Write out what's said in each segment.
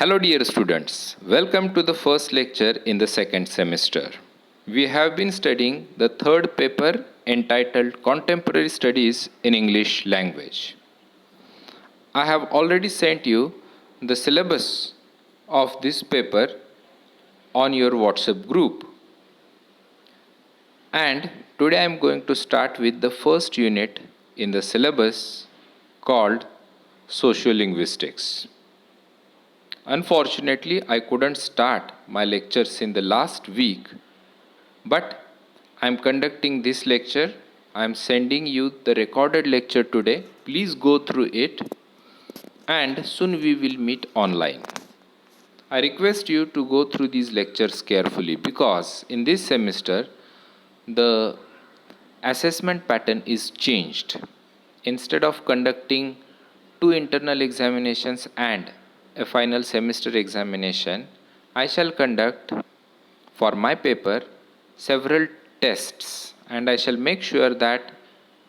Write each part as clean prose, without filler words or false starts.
Hello dear students, welcome to the first lecture in the second semester. We have been studying the third paper entitled Contemporary Studies in English Language. I have already sent you the syllabus of this paper on your WhatsApp group. And today I am going to start with the first unit in the syllabus called Sociolinguistics. Unfortunately, I couldn't start my lectures in the last week, but I am conducting this lecture. I am sending you the recorded lecture today. Please go through it, and soon we will meet online. I request you to go through these lectures carefully because in this semester the assessment pattern is changed. Instead of conducting 2 internal examinations and a final semester examination, I shall conduct for my paper several tests, and I shall make sure that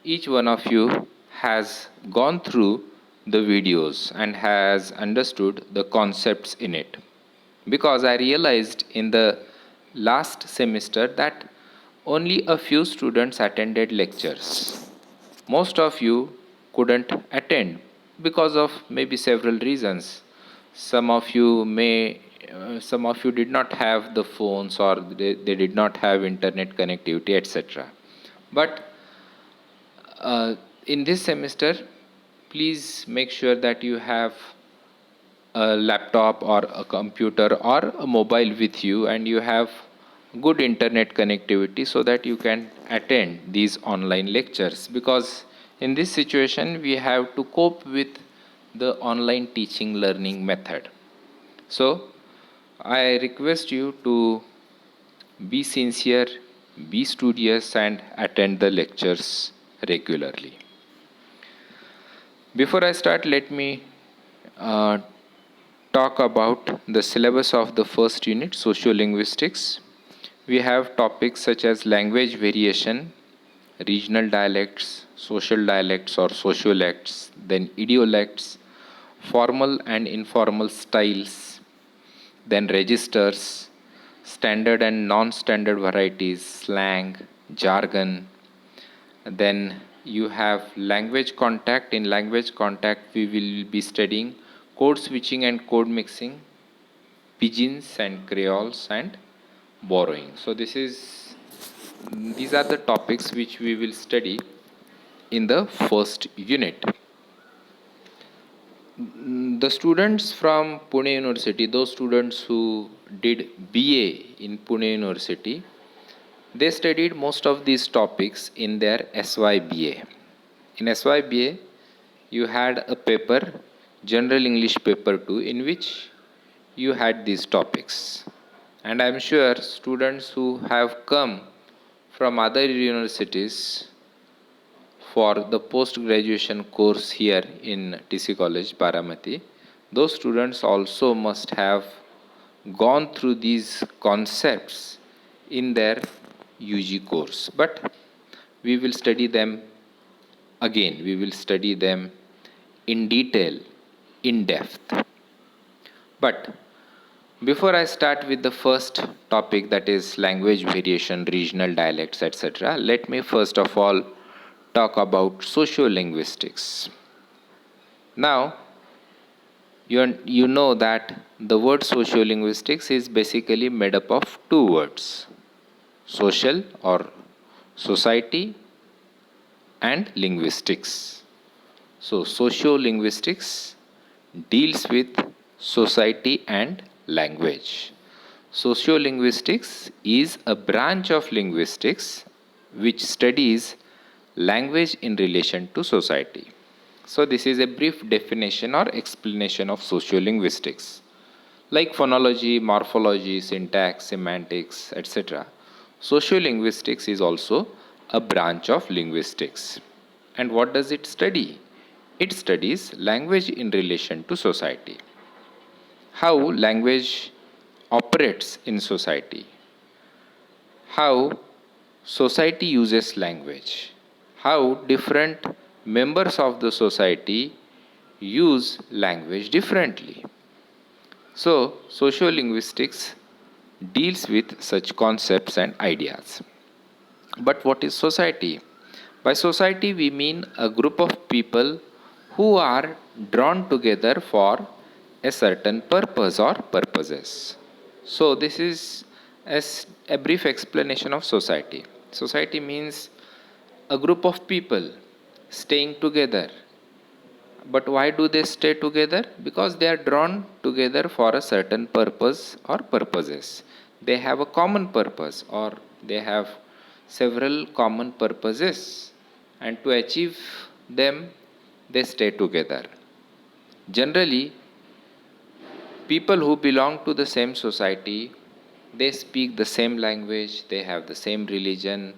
each one of you has gone through the videos and has understood the concepts in it. Because I realized in the last semester that only a few students attended lectures. Most of you couldn't attend because of maybe several reasons. Some of you did not have the phones, or they did not have internet connectivity, etc. But in this semester, please make sure that you have a laptop or a computer or a mobile with you, and you have good internet connectivity so that you can attend these online lectures, because in this situation we have to cope with the online teaching learning method. So I request you to be sincere, be studious, and attend the lectures regularly. Before I start, let me talk about the syllabus of the first unit, Sociolinguistics. We have topics such as language variation, regional dialects, social dialects or sociolects, then idiolects, formal and informal styles, then registers, standard and non-standard varieties, slang, jargon. Then you have language contact. In language contact, we will be studying code switching and code mixing, pidgins and creoles, and borrowing. So these are the topics which we will study in the first unit. The students from Pune University, those students who did BA in Pune University, they studied most of these topics in their SYBA. In SYBA, you had a paper, General English Paper 2, in which you had these topics. And I am sure students who have come from other universities for the post-graduation course here in TC College, Baramati, those students also must have gone through these concepts in their UG course. But we will study them again. We will study them in detail, in depth. But before I start with the first topic, that is language variation, regional dialects, etc., let me first of all talk about sociolinguistics. Now, you know that the word sociolinguistics is basically made up of 2 words, social or society and linguistics. So, sociolinguistics deals with society and language. Sociolinguistics is a branch of linguistics which studies language in relation to society. So this is a brief definition or explanation of sociolinguistics. Like phonology, morphology, syntax, semantics, etc., sociolinguistics is also a branch of linguistics. And what does it study? It studies language in relation to society. How language operates in society. How society uses language. How different members of the society use language differently. So sociolinguistics deals with such concepts and ideas. But what is society? By society, we mean a group of people who are drawn together for a certain purpose or purposes. So, this is a brief explanation of society. Society means a group of people staying together. But why do they stay together? Because they are drawn together for a certain purpose or purposes. They have a common purpose or they have several common purposes, and to achieve them, they stay together. Generally, people who belong to the same society, they speak the same language, they have the same religion,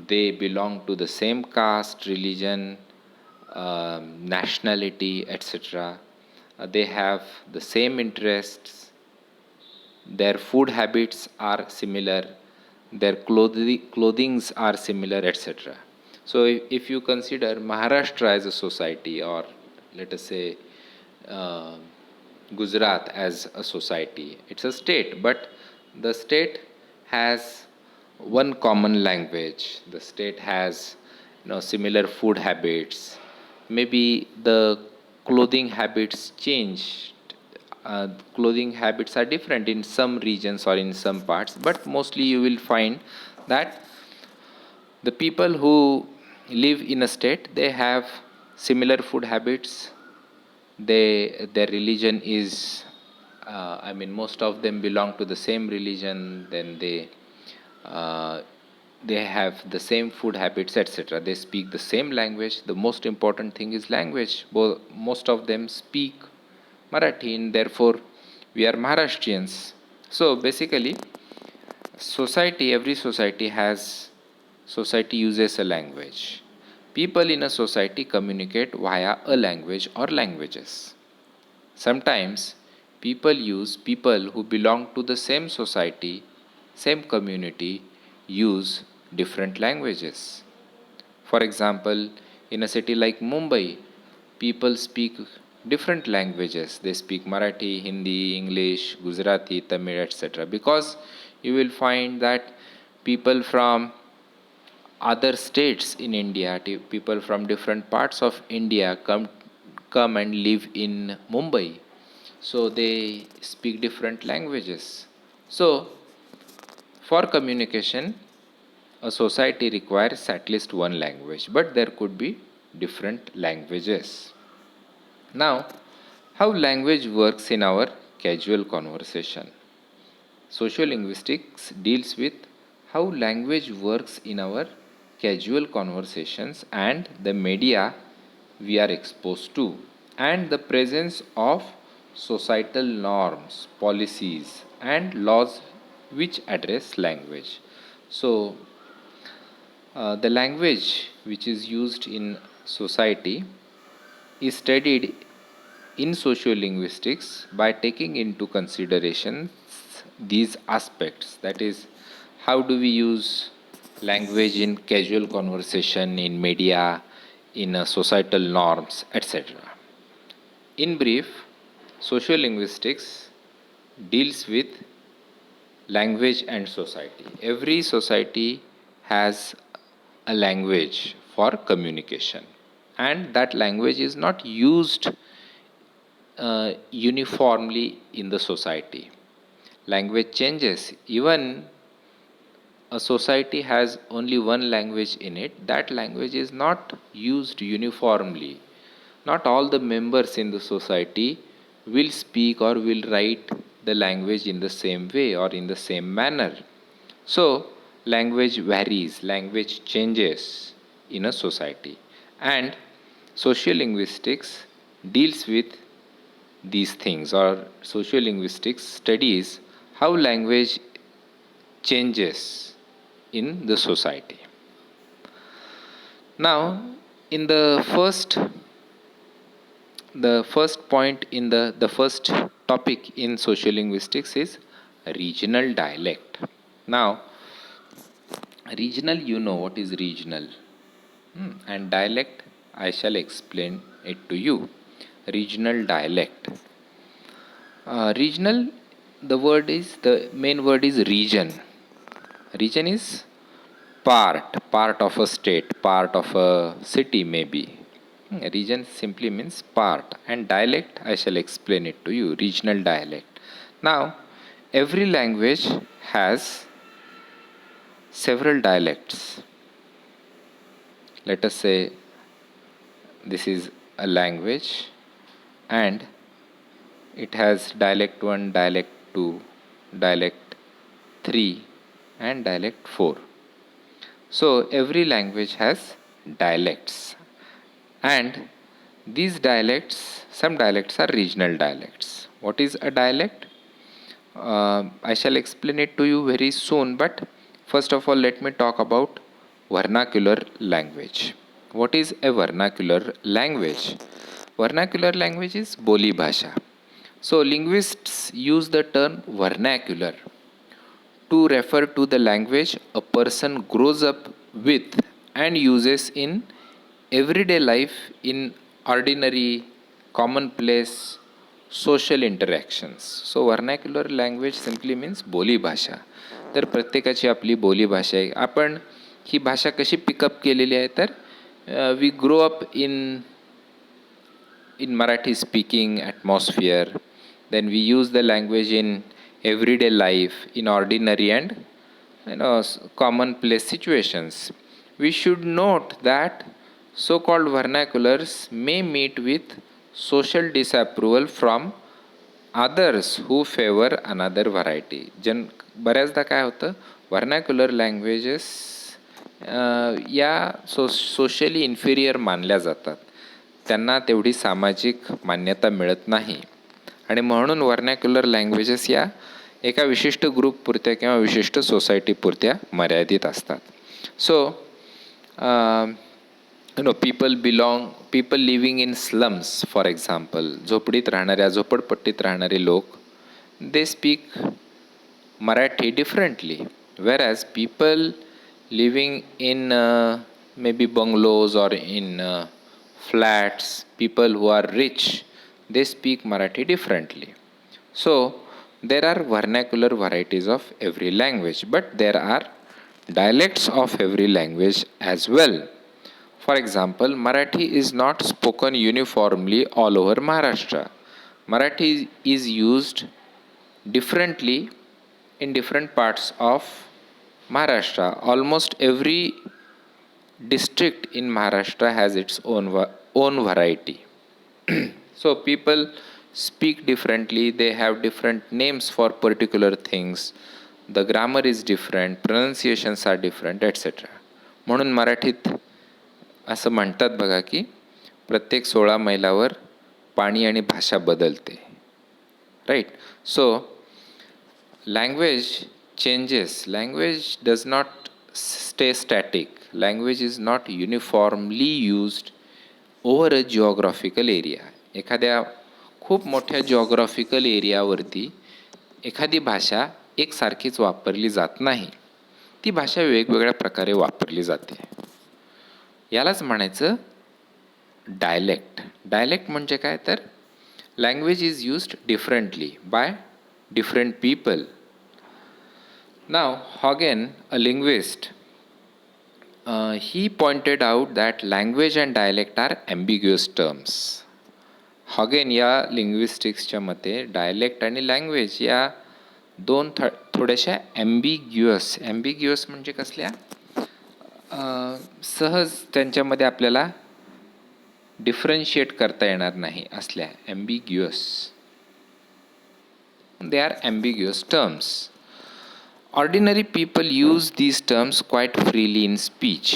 they belong to the same caste, religion, nationality, etc. They have the same interests, their food habits are similar, their clothings are similar, etc. So if you consider Maharashtra as a society, or let us say uh, Gujarat as a society, it's a state, but the state has one common language, the state has similar food habits, maybe the clothing habits change, clothing habits are different in some regions or in some parts, but mostly you will find that the people who live in a state, they have similar food habits, their religion is, I mean, most of them belong to the same religion, then uh, they have the same food habits, etc. They speak the same language. The most important thing is language. Most of them speak Marathi, and therefore we are Maharashtrians. So basically, society uses a language. People in a society communicate via a language or languages. Sometimes people who belong to the same society, same community, use different languages. For example, in a city like Mumbai, people speak different languages. They speak Marathi, Hindi, English, Gujarati, Tamil, etc. Because you will find that people from other states in India, people from different parts of India come and live in Mumbai. So they speak different languages. So for communication, a society requires at least one language, but there could be different languages. Now, how language works in our casual conversation. Sociolinguistics deals with how language works in our casual conversations and the media we are exposed to, and the presence of societal norms, policies, and laws which address language. So, the language which is used in society is studied in sociolinguistics by taking into consideration these aspects, that is, how do we use language in casual conversation, in media, in societal norms, etc. In brief, sociolinguistics deals with language and society. Every society has a language for communication, and that language is not used uniformly in the society. Language changes. Even a society has only one language in it, that language is not used uniformly. Not all the members in the society will speak or will write the language in the same way or in the same manner. So, language varies, language changes in a society. And sociolinguistics deals with these things, or sociolinguistics studies how language changes in the society. Now, in the first point in the first topic in sociolinguistics is regional dialect. Now, regional, you know what is regional. And dialect, I shall explain it to you. Regional dialect. Regional, the main word is region. Region is part of a state, part of a city maybe. Region simply means part, and dialect, I shall explain it to you, regional dialect. Now, every language has several dialects. Let us say this is a language and it has dialect 1, dialect 2, dialect 3 and dialect 4. So every language has dialects, and these dialects, some dialects are regional dialects. What is a dialect? I shall explain it to you very soon, but first of all, let me talk about vernacular language. What is a vernacular language? Vernacular language is boli bhasha. So, linguists use the term vernacular to refer to the language a person grows up with and uses in everyday life in ordinary, commonplace, social interactions. So vernacular language simply means बोली भाषा. तर प्रत्येकाची आपली बोली भाषा आहे. आपण ही भाषा कशी पिकअप केलेली आहे तर we grow up in Marathi speaking atmosphere, then we use the language in everyday life, in ordinary and commonplace situations. We should note that so-called vernaculars may meet with social disapproval from others who favor another variety. बऱ्याचदा काय होतं, vernacular languages या socially inferior मानल्या जातात. त्यांना तेवढी सामाजिक मान्यता मिळत नाही आणि म्हणून व्हर्नॅक्युलर लँग्वेजेस या एका विशिष्ट ग्रुपपुरत्या किंवा विशिष्ट सोसायटीपुरत्या मर्यादित असतात. सो people living in slums, for example, झोपडीत राहणाऱ्या, झोपडपट्टीत राहणारे लोक, they speak Marathi differently, whereas people living in maybe bungalows or in flats, people who are rich, they speak Marathi differently. So there are vernacular varieties of every language, but there are dialects of every language as well. For example, Marathi is not spoken uniformly all over Maharashtra. Marathi is used differently in different parts of Maharashtra. Almost every district in Maharashtra has its own variety. So people speak differently, they have different names for particular things, the grammar is different, pronunciations are different, etc. म्हणून मराठीत असं म्हणतात बघा की प्रत्येक 16 मैलावर पाणी आणि भाषा बदलते. Right. So language changes. Language does not stay static. Language is not uniformly used over a geographical area. एखाद्या खूप मोठ्या जिओग्राफिकल एरियावरती एखादी भाषा एकसारखीच वापरली जात नाही. ती भाषा वेगवेगळ्या प्रकारे वापरली जाते. यालाच म्हणायचं डायलेक्ट. डायलेक्ट म्हणजे काय तर language is used differently by different people. नाव Haugen, a linguist, he pointed out that language and dialect are ambiguous terms. Haugen या लिंग्विस्टिक्सच्या मते डायलेक्ट आणि लँग्वेज या दोन थोड्याशा ॲम्बिग्युअस म्हणजे कसल्या सहज त्यांच्यामध्ये आपल्याला डिफरन्शिएट करता येणार नाही असल्या ambiguous. They are ambiguous terms. Ordinary people use these terms quite freely in speech.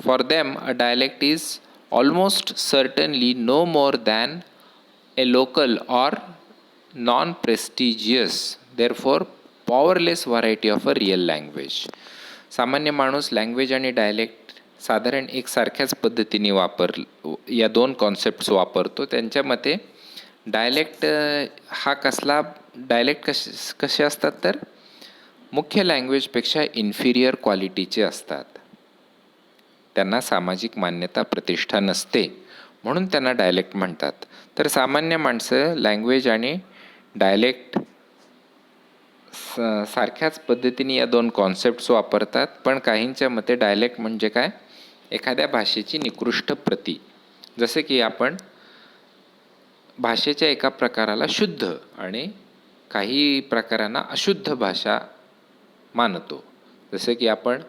For them, a dialect is almost certainly no more than a local or non-prestigious, therefore powerless variety of a real language. सामान्य माणूस language आणि dialect साधारण एकसारख्याच पद्धतीने या दोन concepts वापरतो. त्यांच्या मते डायलेक्ट हा डायलेक्ट कसे असतात तर मुख्य लँग्वेजपेक्षा इन्फिरियर क्वालिटीचे असतात. त्यांना सामाजिक मान्यता प्रतिष्ठा नसते म्हणून त्यांना डायलेक्ट म्हणतात. तर सामान्य माणसं लँग्वेज आणि डायलेक्ट सारख्याच पद्धतीने या दोन कॉन्सेप्ट्स वापरतात, पण काहींच्या मते डायलेक्ट म्हणजे काय, एखाद्या भाषेची निकृष्ट प्रती. जसे की आपण भाषेच्या एका प्रकाराला शुद्ध आणि काही प्रकारांना अशुद्ध भाषा मानतो. जसे की आपण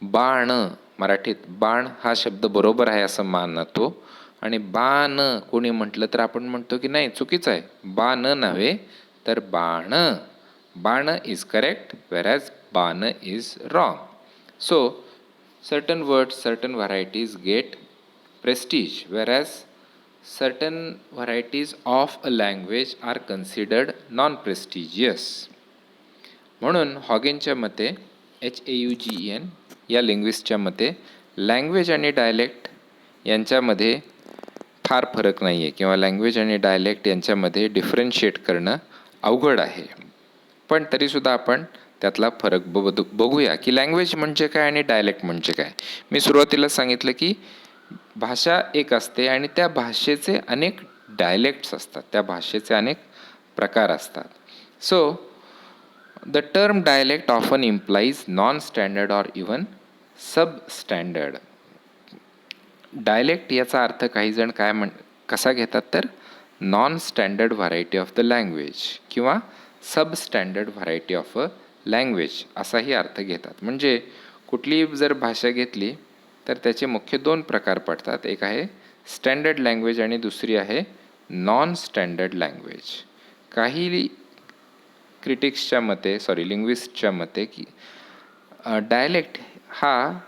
बाण, मराठीत बाण हा शब्द बरोबर आहे असं मानतो, आणि बाण कोणी म्हटलं तर आपण म्हणतो की नाही, चुकीचं आहे, बाण नव्हे तर बाण. बाण इज करेक्ट, whereas बाण is wrong. So certain words, certain varieties get prestige, whereas certain varieties of a language are considered non-prestigious. म्हणून हॉगेनच्या मते, HAUGEN या लिंग्विस्टच्या मते, लँग्वेज आणि डायलेक्ट यांच्यामध्ये फार फरक नाही आहे, किंवा लँग्वेज आणि डायलेक्ट यांच्यामध्ये डिफरन्शिएट करणं अवघड आहे. पण तरीसुद्धा आपण त्यातला फरक बघूया की लँग्वेज म्हणजे काय आणि डायलेक्ट म्हणजे काय. मी सुरुवातीला सांगितलं की भाषा एक असते आणि त्या भाषेचे अनेक डायलेक्ट्स असतात, त्या भाषेचे अनेक प्रकार असतात. सो the term dialect often implies non standard or even सब स्टँडर्ड. डायलेक्ट याचा अर्थ काही जण कसा घेतात तर non standard variety of the language किंवा सब standard variety of a language असाही अर्थ घेतात. म्हणजे कुठलीही जर भाषा घेतली तर त्याचे मुख्य दोन प्रकार पडतात. एक आहे स्टँडर्ड लँग्वेज आणि दुसरी आहे नॉन स्टँडर्ड लँग्वेज. काही क्रिटिक्सच्या मते, लिंग्विस्टच्या मते की डायलेक्ट हा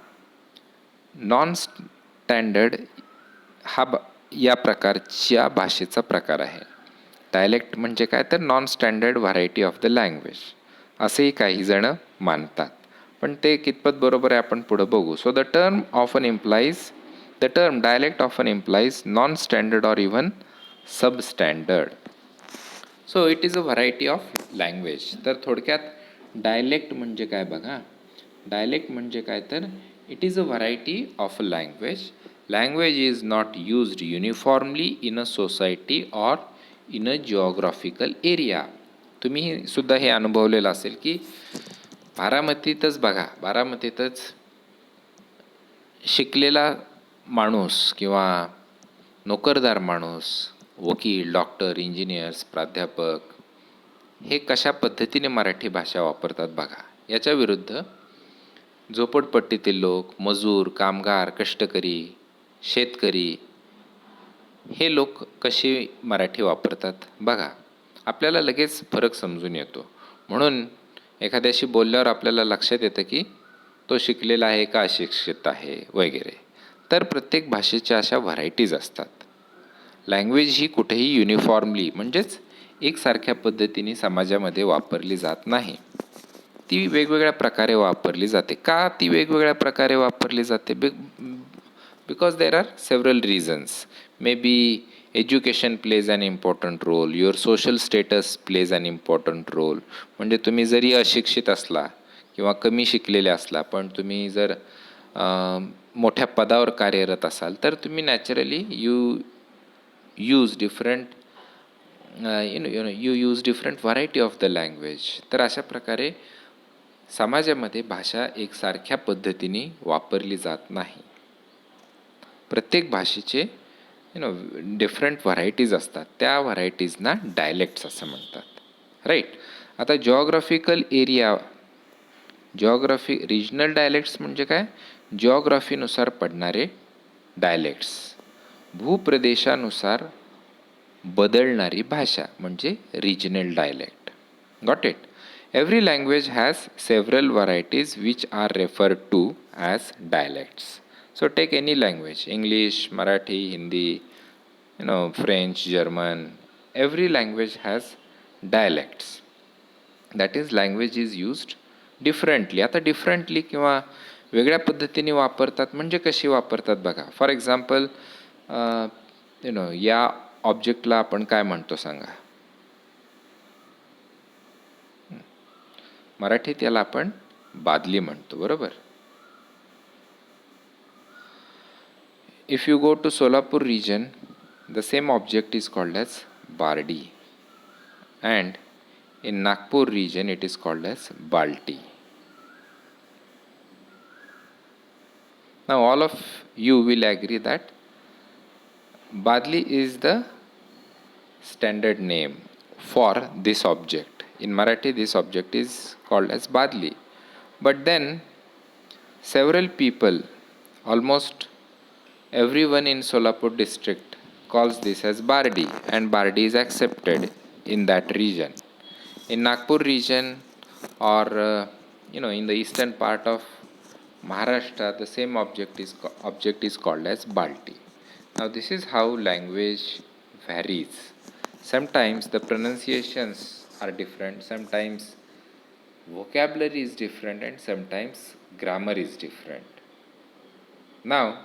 नॉन स्टँडर्ड या प्रकारच्या भाषेचा प्रकार आहे. डायलेक्ट म्हणजे काय तर non standard variety of the language असेही काही जण मानतात, पण ते कितपत बरोबर आहे आपण पुढं बघू. So the term dialect often implies non standard or even sub standard. So it is a variety of language. तर थोडक्यात डायलेक्ट म्हणजे काय बघा. डायलेक्ट म्हणजे काय तर it is a variety of a language. Language is not used uniformly in a society or in a geographical area. तुम्ही सुद्धा हे अनुभवलेलं असेल की बारामतीतच बघा, बारामतीतच शिकलेला माणूस किंवा नोकरदार माणूस, वकील, डॉक्टर, इंजिनियर्स, प्राध्यापक हे कशा पद्धतीने मराठी भाषा वापरतात बघा. याच्या विरुद्ध झोपडपट्टीतील लोक, मजूर, कामगार, कष्टकरी, शेतकरी हे लोक कशी मराठी वापरतात बघा. आपल्याला लगेच फरक समजून येतो. म्हणून एखाद्याशी बोलल्यावर आपल्याला लक्षात येतं की तो शिकलेला आहे का अशिक्षित आहे वगैरे. तर प्रत्येक भाषेच्या अशा व्हरायटीज असतात. लँग्वेज ही कुठेही युनिफॉर्मली म्हणजेच एकसारख्या पद्धतीने समाजामध्ये वापरली जात नाही. ती वेगवेगळ्या प्रकारे वापरली जाते. का ती वेगवेगळ्या प्रकारे वापरली जाते? Because there are several reasons. May be education plays an important role, your social status plays an important role. म्हणजे तुम्ही जरी अशिक्षित असला किंवा कमी शिकलेले असला, पण तुम्ही जर मोठ्या पदावर कार्यरत असाल तर तुम्ही naturally you use different you use different variety of the language. तर अशा प्रकारे समाजामध्ये भाषा एकसारख्या पद्धतीने वापरली जात नाही. प्रत्येक भाषेचे डिफरंट व्हरायटीज असतात. त्या व्हरायटीजना डायलेक्ट्स असं म्हणतात. राईट. आता रिजनल डायलेक्ट्स म्हणजे काय? जिओग्राफीनुसार पडणारे डायलेक्ट्स. भूप्रदेशानुसार बदलणारी भाषा म्हणजे regional dialect. Got it? Every language has several varieties which are referred to as dialects. So take any language, English, Marathi, Hindi, French, German. Every language has dialects. That is, language is used differently. आता differently किंवा वेगळ्या पद्धतीने वापरतात म्हणजे कशी वापरतात बघा. For example या ऑब्जेक्टला आपण काय म्हणतो सांगा. मराठीत याला आपण बादली म्हणतो, बरोबर. If you go to Solapur region, the same object is called as bardi. and in Nagpur region it is called as Balti. Now all of you will agree that Badli is the standard name for this object. In Marathi this object is called as Badli. But then several people, almost everyone in Solapur district calls this as Bardi, and Bardi is accepted in that region. In Nagpur region or in the eastern part of Maharashtra, the same object is called as Balti. Now this is how language varies. Sometimes the pronunciations are different, sometimes vocabulary is different, and sometimes grammar is different. Now,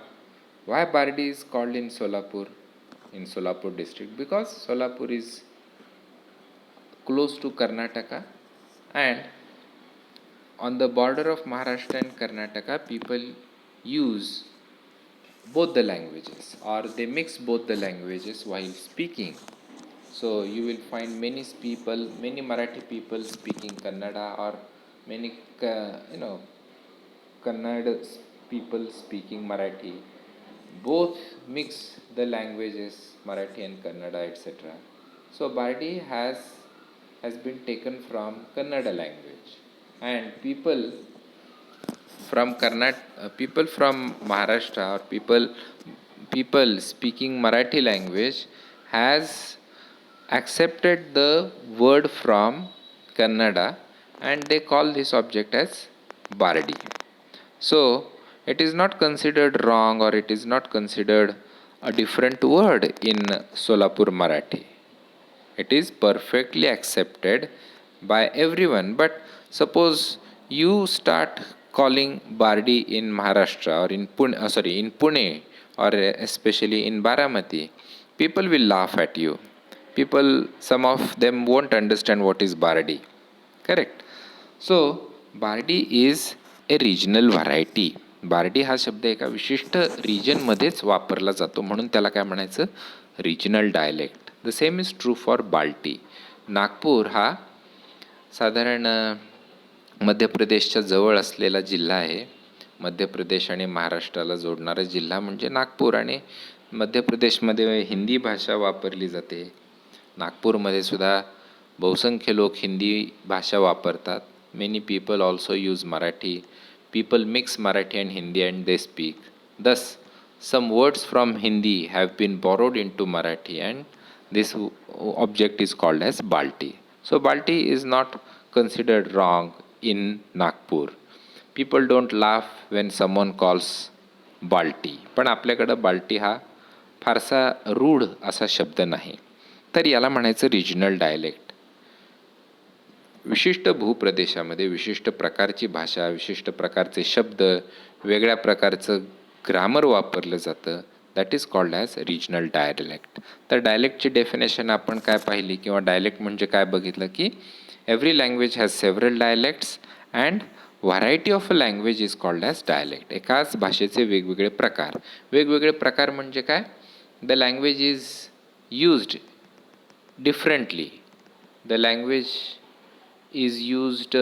why Bardi is called in Solapur district? Because Solapur is close to Karnataka, and on the border of Maharashtra and Karnataka, people use both the languages, or they mix both the languages while speaking. So you will find many Marathi people speaking Kannada, or many Kannada people speaking Marathi. Both mix the languages Marathi and Kannada, etc. So Bardi has been taken from Kannada language, and people from Maharashtra, or people speaking Marathi language has accepted the word from Kannada, and they call this object as Bardi. So it is not considered wrong, or it is not considered a different word in Solapur Marathi. It is perfectly accepted by everyone. But suppose you start calling Bardi in Maharashtra, or in Pune, or especially in Baramati, people will laugh at you. Some of them won't understand what is Bardi. Correct? So Bardi is a regional variety. Bardi हा शब्द एका विशिष्ट रिजनमध्येच वापरला जातो, म्हणून त्याला काय म्हणायचं, regional dialect. The same is true for बाल्टी. नागपूर हा साधारण मध्य प्रदेशच्या जवळ असलेला जिल्हा आहे. मध्य प्रदेश आणि महाराष्ट्राला जोडणारा जिल्हा म्हणजे नागपूर, आणि मध्य प्रदेशमध्ये हिंदी भाषा वापरली जाते. नागपूरमध्ये सुद्धा बहुसंख्य लोक हिंदी भाषा वापरतात. Many people also use Marathi. People mix Marathi and Hindi and they speak. Thus, some words from Hindi have been borrowed into Marathi, and this object is called as Balti. So, Balti is not considered wrong in Nagpur. People don't laugh when someone calls Balti. पण आपल्याकडं बाल्टी हा फारसा रूढ असा शब्द नाही. तर याला म्हणायचं रिजनल डायलेक्ट. विशिष्ट भूप्रदेशामध्ये विशिष्ट प्रकारची भाषा, विशिष्ट प्रकारचे शब्द, वेगळ्या प्रकारचं ग्रामर वापरलं जातं. That is called as regional dialect. तर डायलेक्टची डेफिनेशन आपण काय पाहिली, किंवा डायलेक्ट म्हणजे काय बघितलं, की every language has several dialects and variety of a language is called as dialect. एकाच भाषेचे वेगवेगळे प्रकार. वेगवेगळे प्रकार म्हणजे काय, the language is used differently. The language is used,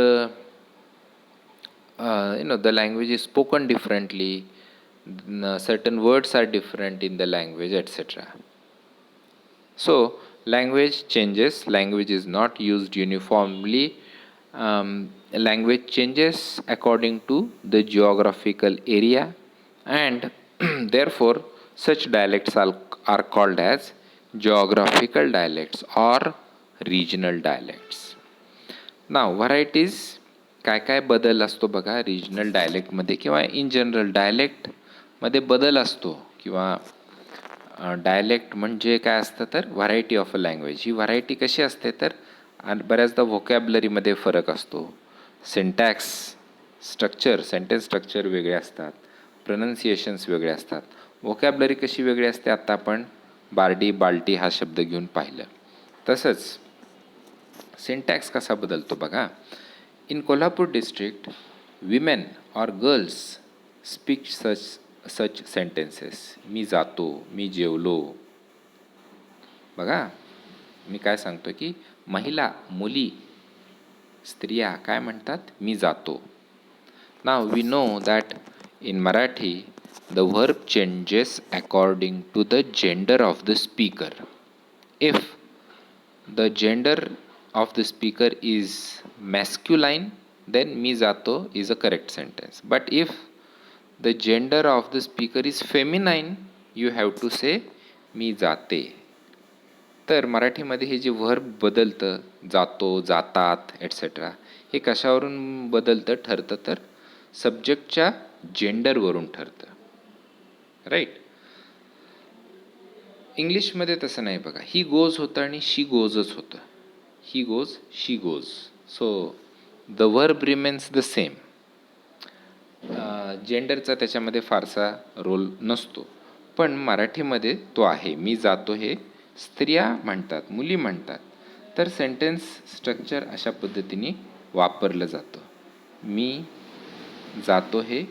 the language is spoken differently, certain words are different in the language, etc. So language changes, language is not used uniformly. Language changes according to the geographical area, and therefore such dialects are called as geographical dialects or regional dialects. Now varieties, काय काय बदल असतो बघा regional डायलेक्टमध्ये, किंवा in general डायलेक्टमध्ये बदल असतो. किंवा dialect म्हणजे काय असतं, तर variety of a language. He variety कशी असते, तर बऱ्याचदा व्होकॅब्युलरीमध्ये फरक असतो. सिंटॅक्स स्ट्रक्चर, सेंटेन्स स्ट्रक्चर वेगळे असतात, प्रोनन्सिएशन्स वेगळे असतात. व्होकॅब्युलरी कशी वेगळी असते, आत्ता आपण बार्डी बाल्टी हा शब्द घेऊन पाहिलं. तसंच सिंटॅक्स कसा बदलतो बघा. In Kolhapur district women or girls speak such sentences. मी जातो, मी जेवलो. बघा मी काय सांगतो, की महिला, मुली, स्त्रिया काय म्हणतात? मी जातो. Now we know that in Marathi the verb changes according to the gender of the speaker. If the gender of the speaker is masculine, then मी जातो is a correct sentence. But if the gender of the speaker is feminine, you have to say मी जाते. तर मराठीमध्ये हे जे verb बदलतं, जातो, जातात etcetera, हे कशावरून बदलतं ठरतं? तर सब्जेक्टच्या जेंडरवरून ठरतं. राईट. इंग्लिशमध्ये तसं नाही बघा. ही गोज होतं आणि शी गोजच होतं. He goes, she goes. So the verb remains the same. जेंडरचा त्याच्यामध्ये फारसा रोल नसतो. पण मराठीमध्ये तो आहे. मी जातो हे स्त्रिया म्हणतात, मुली म्हणतात. तर सेंटेन्स स्ट्रक्चर अशा पद्धतीने वापरलं जातं. मी जातो हे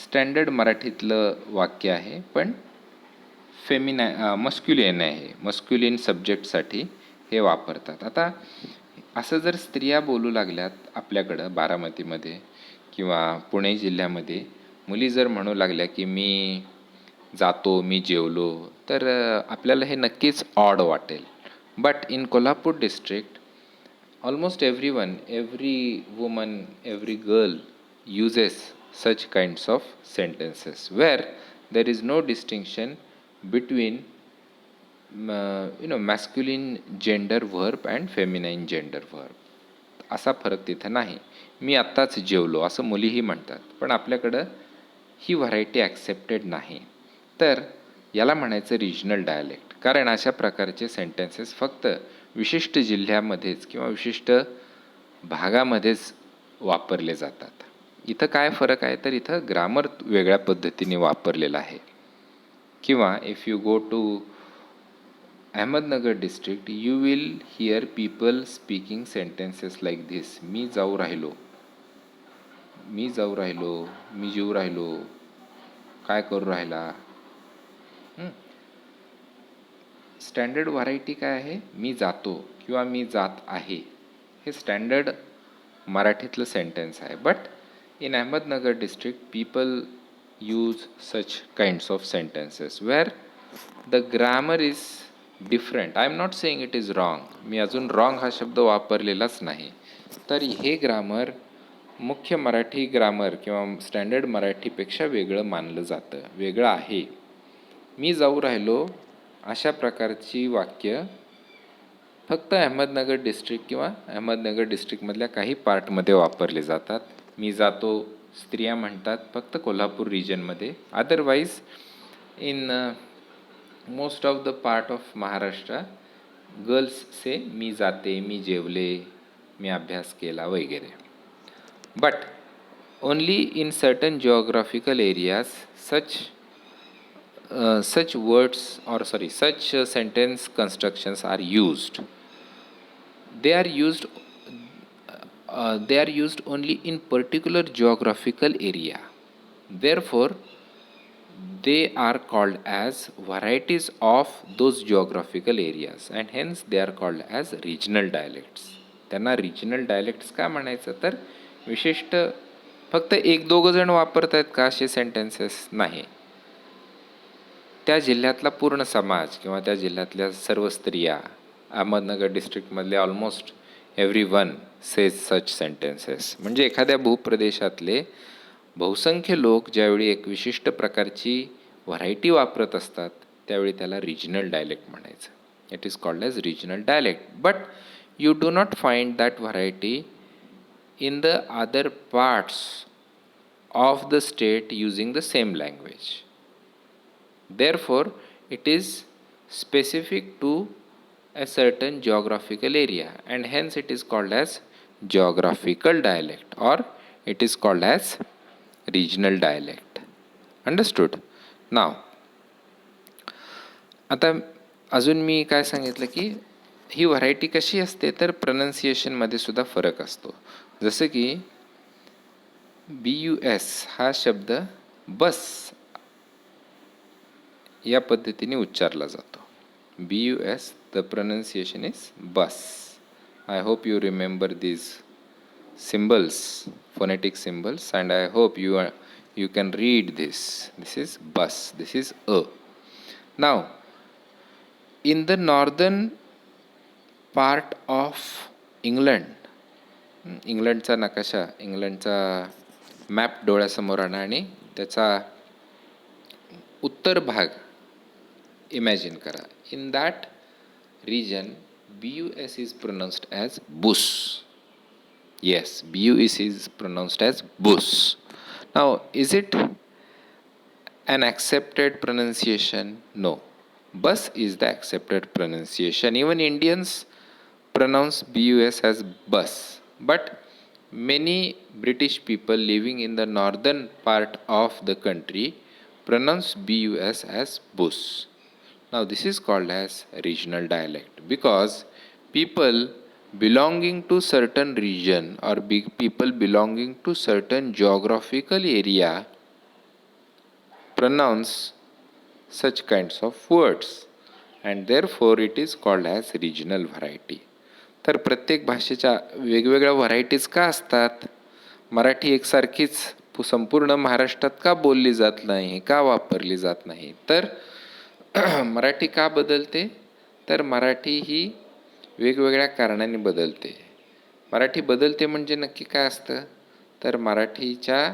स्टँडर्ड मराठीतलं वाक्य आहे, पण मस्क्युलिन आहे. मस्क्युलिन सब्जेक्टसाठी हे वापरतात. आता असं जर स्त्रिया बोलू लागल्यात आपल्याकडं बारामतीमध्ये किंवा पुणे जिल्ह्यामध्ये, मुली जर म्हणू लागल्या की मी जातो, मी जेवलो, तर आपल्याला हे नक्कीच ऑड वाटेल. But in Kolhapur district almost everyone, every woman, every girl uses such kinds of sentences where there is no distinction between masculine gender verb and feminine gender verb. असा फरक तिथं नाही. मी आत्ताच जेवलो असं मुलीही म्हणतात, पण आपल्याकडं ही व्हरायटी ॲक्सेप्टेड नाही. तर याला म्हणायचं रिजनल डायलेक्ट. कारण अशा प्रकारचे सेंटेन्सेस फक्त विशिष्ट जिल्ह्यामध्येच किंवा विशिष्ट भागामध्येच वापरले जातात. इथं काय फरक आहे? तर इथं ग्रामर वेगळ्या पद्धतीने वापरलेलं आहे. किंवा if you go to Ahmednagar district, you will hear people speaking sentences like this. मी जाऊ राहिलो, मी जाऊ राहिलो, मी जेवू राहिलो, काय करू राहिला. स्टँडर्ड व्हरायटी काय आहे? मी जातो किंवा मी जात आहे. हे स्टँडर्ड मराठीतलं सेंटेन्स आहे. But in Ahmednagar district people use such kinds of sentences where the grammar is different. I am not saying it is wrong. मी अजून रॉंग हा शब्द वापरलेलाच नाही. तर हे ग्रामर मुख्य मराठी ग्रामर किंवा स्टँडर्ड मराठीपेक्षा वेगळं मानलं जातं, वेगळं आहे. मी जाऊ राहिलो अशा प्रकारची वाक्य फक्त अहमदनगर डिस्ट्रिक्ट किंवा अहमदनगर डिस्ट्रिक्टमधल्या काही पार्टमध्ये वापरले जातात. मी जातो स्त्रिया म्हणतात फक्त कोल्हापूर रिजनमध्ये. Otherwise in most of the part of Maharashtra girls say मी जाते, मी जेवले, मी अभ्यास केला वगैरे. But only in certain geographical areas such words or such sentence constructions are used. They are used only in particular geographical area. Therefore they are called as varieties of those geographical areas and hence they are called as regional dialects. त्यांना regional dialects का म्हणायचं? तर विशिष्ट फक्त एक दोघं जण वापरत आहेत का असे सेंटेन्सेस नाही. त्या जिल्ह्यातला पूर्ण समाज किंवा त्या जिल्ह्यातल्या सर्व स्त्रिया, अहमदनगर डिस्ट्रिक्टमधले almost every one says such sentences. म्हणजे एखाद्या भूप्रदेशातले बहुसंख्य लोक ज्यावेळी एक विशिष्ट प्रकारची व्हरायटी वापरत असतात त्यावेळी त्याला रिजनल डायलेक्ट म्हणायचं. It is called as regional dialect. But you do not find that variety in the other parts of the state using the same language. Therefore, it is specific to a certain geographical area and hence it is called as geographical dialect or it is called as regional dialect. Understood? Now, आता अजून मी काय सांगितलं की ही variety कशी असते? तर प्रनन्सिएशनमध्ये सुद्धा फरक असतो. जसं की BUS हा शब्द बस या पद्धतीने उच्चारला जातो. BUS द प्रनन्सिएशन इज बस. I hope you remember these symbols, phonetic symbols, and I hope you can read this. This is bus, this is a. Now, in the northern part of England, इंग्लंडचा नकाशा, इंग्लंडचा map डोळ्यासमोर आणा आणि त्याचा उत्तर भाग imagine करा. In that region, BUS is pronounced as bus. Yes, BUS is pronounced as bus. Now, is it an accepted pronunciation? No. Bus is the accepted pronunciation. Even Indians pronounce BUS as bus. But many British people living in the northern part of the country pronounce BUS as bus. Now this is called as regional dialect because people belonging to certain region or people belonging to certain geographical area pronounce such kinds of words and therefore it is called as regional variety. तर प्रत्येक भाषेच्या वेगवेगळ्या varieties का असतात? मराठी एकसारखीच संपूर्ण महाराष्ट्रात का बोलली जात नाही, का वापरली जात नाही? तर मराठी का बदलते? तर मराठी ही वेगवेगळ्या कारणांनी बदलते. मराठी बदलते म्हणजे नक्की काय असतं? तर मराठीच्या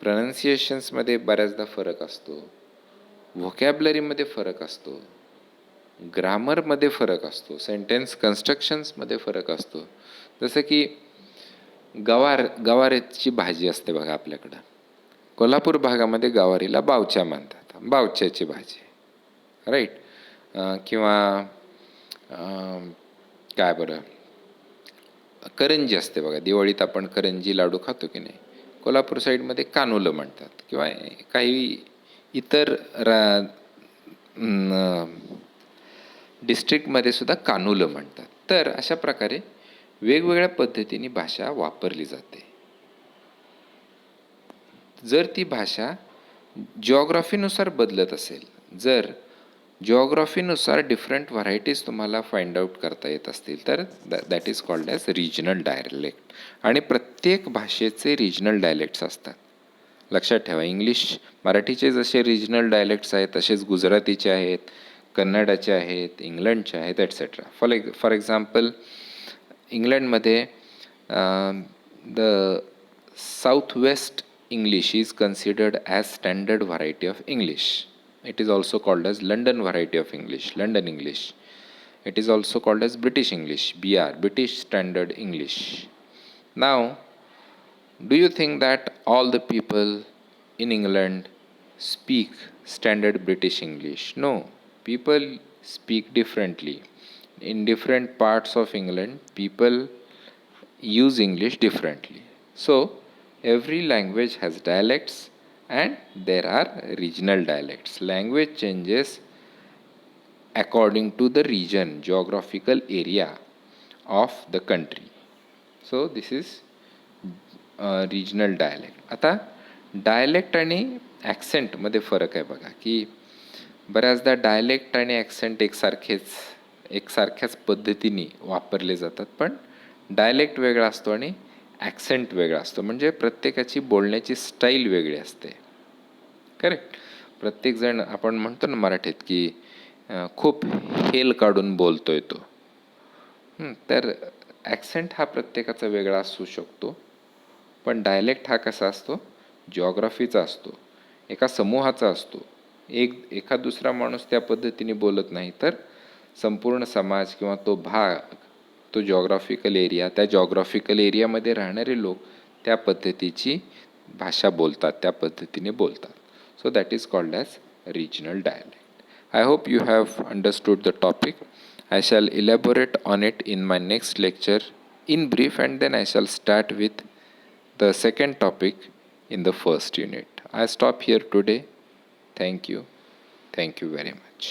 प्रोनाउन्सिएशन्समध्ये बऱ्याचदा फरक असतो, व्होकॅब्युलरीमध्ये फरक असतो, ग्रामरमध्ये फरक असतो, सेंटेन्स कन्स्ट्रक्शन्समध्ये फरक असतो. जसं की गवारीची भाजी असते बघा आपल्याकडं. कोल्हापूर भागामध्ये गवारीला बावच्या म्हणतात, बावच्याची भाजी, राईट. किंवा काय बरं, करंजी असते बघा, दिवाळीत आपण करंजी लाडू खातो की नाही, कोल्हापूर साईडमध्ये कानुलं म्हणतात किंवा काही इतर डिस्ट्रिक्टमध्ये सुद्धा कानुलं म्हणतात. तर अशा प्रकारे वेगवेगळ्या पद्धतीने भाषा वापरली जाते. जर ती भाषा जिओग्राफीनुसार बदलत असेल, जर जिओग्राफीनुसार डिफरंट व्हरायटीज तुम्हाला फाइंड आउट करता येत असतील तर that is called as regional dialect. आणि प्रत्येक भाषेचे रिजनल डायलेक्ट्स असतात. लक्षात ठेवा, मराठीचे जसे रिजनल डायलेक्ट्स आहेत तसेच गुजरातीचे आहेत, कन्नडाचे आहेत, इंग्लंडचे आहेत, एटसेट्रा. फॉर एक्झाम्पल, इंग्लंडमध्ये the south west English is considered as standard variety of English. It is also called as London variety of English, London English. It is also called as British English, BR, British Standard English. Now, do you think that all the people in England speak standard British English? No, people speak differently. In different parts of England, people use English differently. So, every language has dialects and there are regional dialects. Language changes according to the region, geographical area of the country. So this is regional dialect. आता dialect आणि ॲक्सेंटमध्ये फरक आहे बघा, की बऱ्याचदा dialect आणि accent एकसारख्याच पद्धतीने वापरले जातात, पण डायलेक्ट वेगळा असतो आणि ॲक्सेंट वेगळा असतो. म्हणजे प्रत्येकाची बोलण्याची स्टाईल वेगळी असते. करेक्ट. प्रत्येकजण आपण म्हणतो ना मराठीत की खूप हेल काढून बोलतोय तो. तर ॲक्सेंट हा प्रत्येकाचा वेगळा असू शकतो, पण डायलेक्ट हा कसा असतो? जिओग्राफीचा असतो, एका समूहाचा असतो. एखाद दुसरा माणूस त्या पद्धतीने बोलत नाही, तर संपूर्ण समाज किंवा तो भाग, तो जिओग्राफिकल एरिया, त्या जिओग्राफिकल एरियामध्ये राहणारे लोक त्या पद्धतीची भाषा बोलतात, त्या पद्धतीने बोलतात. So that is called as regional dialect. I hope you have understood the topic. I shall elaborate on it in my next lecture in brief, and then I shall start with the second topic in the first unit. I stop here today. Thank you. Thank you very much.